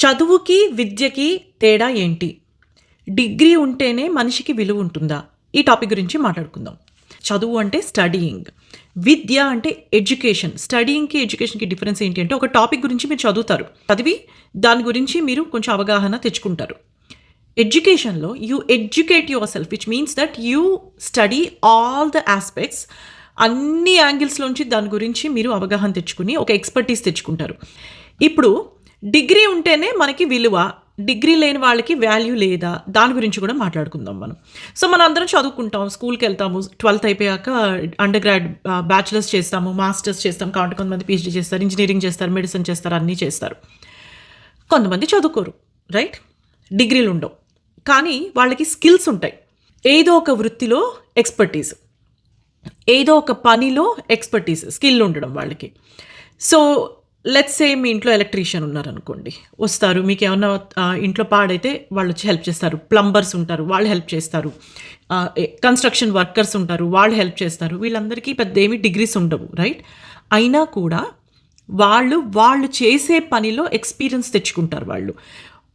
చదువుకి, విద్యకి తేడా ఏంటి? డిగ్రీ ఉంటేనే మనిషికి విలువ ఉంటుందా? ఈ టాపిక్ గురించి మాట్లాడుకుందాం. చదువు అంటే స్టడీయింగ్. విద్య అంటే ఎడ్యుకేషన్. స్టడీయింగ్‌కి, ఎడ్యుకేషన్‌కి డిఫరెన్స్ ఏంటి అంటే, ఒక టాపిక్ గురించి మీరు చదువుతారు. చదివి దాని గురించి మీరు కొంచెం అవగాహన తెచ్చుకుంటారు. ఎడ్యుకేషన్‌లో you educate your self which means that you study all the aspects. అన్ని యాంగిల్స్‌లోంచి దాని గురించి మీరు అవగాహన తెచ్చుకుని ఒక ఎక్స్‌పర్టీస్ తెచ్చుకుంటారు. ఇప్పుడు డిగ్రీ ఉంటేనే మనకి విలువ. డిగ్రీ లేని వాళ్ళకి వాల్యూ లేదా? దాని గురించి కూడా మాట్లాడుకుందాం మనం. సో, మనందరం చదువుకుంటాం. స్కూల్‌కెళ్తాము. 12థ్ అయిపోయాక అండర్ గ్రాడ్ బ్యాచిలర్స్ చేస్తాము, మాస్టర్స్ చేస్తాం. కొంతమంది పీహెచ్‌డీ చేస్తారు, ఇంజినీరింగ్ చేస్తారు, మెడిసిన్ చేస్తారు, అన్నీ చేస్తారు. కొంతమంది చదువుకోరు. రైట్? డిగ్రీలు ఉండవు. కానీ వాళ్ళకి స్కిల్స్ ఉంటాయి. ఏదో ఒక వృత్తిలో ఎక్స్‌పర్టీస్. ఏదో ఒక పనిలో ఎక్స్‌పర్టీస్, స్కిల్ ఉండడం వాళ్ళకి. సో, లెట్స్ సే మీ ఇంట్లో ఎలక్ట్రీషియన్ ఉన్నారనుకోండి. వస్తారు, మీకేమన్నా ఇంట్లో పాడైతే వాళ్ళొచ్చి హెల్ప్ చేస్తారు. ప్లంబర్స్ ఉంటారు, వాళ్ళు హెల్ప్ చేస్తారు. కన్‌స్ట్రక్షన్ వర్కర్స్ ఉంటారు, వాళ్ళు హెల్ప్ చేస్తారు. వీళ్ళందరికీ పెద్దేమి డిగ్రీస్ ఉండవు. రైట్? అయినా కూడా వాళ్ళు చేసే పనిలో ఎక్స్‌పీరియన్స్ తెచ్చుకుంటారు వాళ్ళు.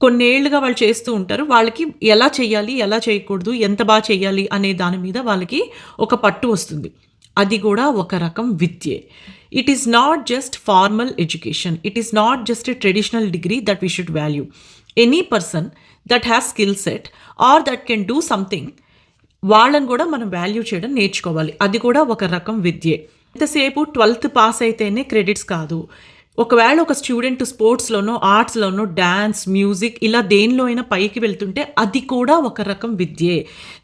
కొన్నేళ్లుగా వాళ్ళు చేస్తూ ఉంటారు. వాళ్ళకి ఎలా చేయాలి, ఎలా చేయకూడదు, ఎంత చేయాలి అనే దాని మీద వాళ్ళకి ఒక పట్టు వస్తుంది. అది కూడా ఒక రకం విద్యే. It is not just formal education. It is not just a traditional degree that we should value. Any person that has skill set or that can do something, వాళ్ళని కూడా మనం వాల్యూ చేయడం నేర్చుకోవాలి. అది కూడా ఒక రకం విద్యే. ఎంతసేపు 12th పాస్ అయితేనే క్రెడిట్స్ కాదు. ఒకవేళ ఒక స్టూడెంట్ స్పోర్ట్స్‌లోనో, ఆర్ట్స్‌లోనో, డాన్స్, మ్యూజిక్ ఇలా దేనిలో అయినా పైకి వెళ్తుంటే అది కూడా ఒక రకం విద్యే.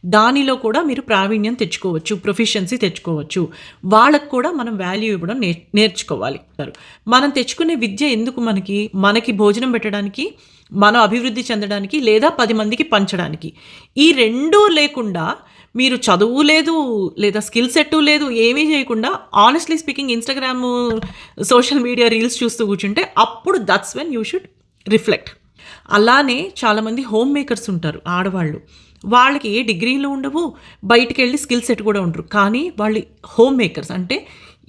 దానిలో కూడా మీరు ప్రావీణ్యం తెచ్చుకోవచ్చు, ప్రొఫిషియన్సీ తెచ్చుకోవచ్చు. వాళ్ళకి కూడా మనం వాల్యూ ఇవ్వడం నేర్చుకోవాలి. మనం తెచ్చుకునే విద్య ఎందుకు మనకి భోజనం పెట్టడానికి, మనం అభివృద్ధి చెందడానికి, లేదా 10 మందికి పంచడానికి. ఈ రెండూ లేకుండా మీరు చదువు లేదు, లేదా స్కిల్ సెట్ లేదు, ఏమీ చేయకుండా honestly speaking Instagram, social media reels చూస్తూ కూర్చుంటే అప్పుడు that's when you should reflect. అలానే చాలామంది హోమ్ మేకర్స్ ఉంటారు, ఆడవాళ్ళు. వాళ్ళకి ఏ డిగ్రీలు ఉండవు, బయటికెళ్ళి స్కిల్ సెట్ కూడా ఉండరు. కానీ వాళ్ళు హోమ్ మేకర్స్ అంటే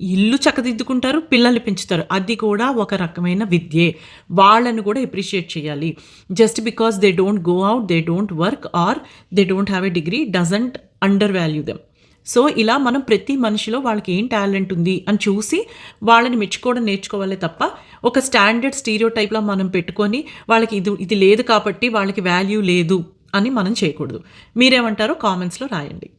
ఇల్లు చక్కదిద్దుకుంటారు, పిల్లల్ని పెంచుతారు. అది కూడా ఒక రకమైన విద్యే. వాళ్ళని కూడా అప్రిషియేట్ చేయాలి. Just because they don't go out, they don't work or they don't have a degree doesn't under value them. So, ఇలా మనం ప్రతి మనిషిలో వాళ్ళకి ఏం టాలెంట్ ఉంది అని చూసి వాళ్ళని మెచ్చుకోవడం నేర్చుకోవాలే తప్ప, ఒక స్టాండర్డ్ స్టీరియోటైప్‌లా మనం పెట్టుకొని వాళ్ళకి ఇది లేదు కాబట్టి వాళ్ళకి వాల్యూ లేదు అని మనం చేయకూడదు. మీరేమంటారో కామెంట్స్‌లో రాయండి.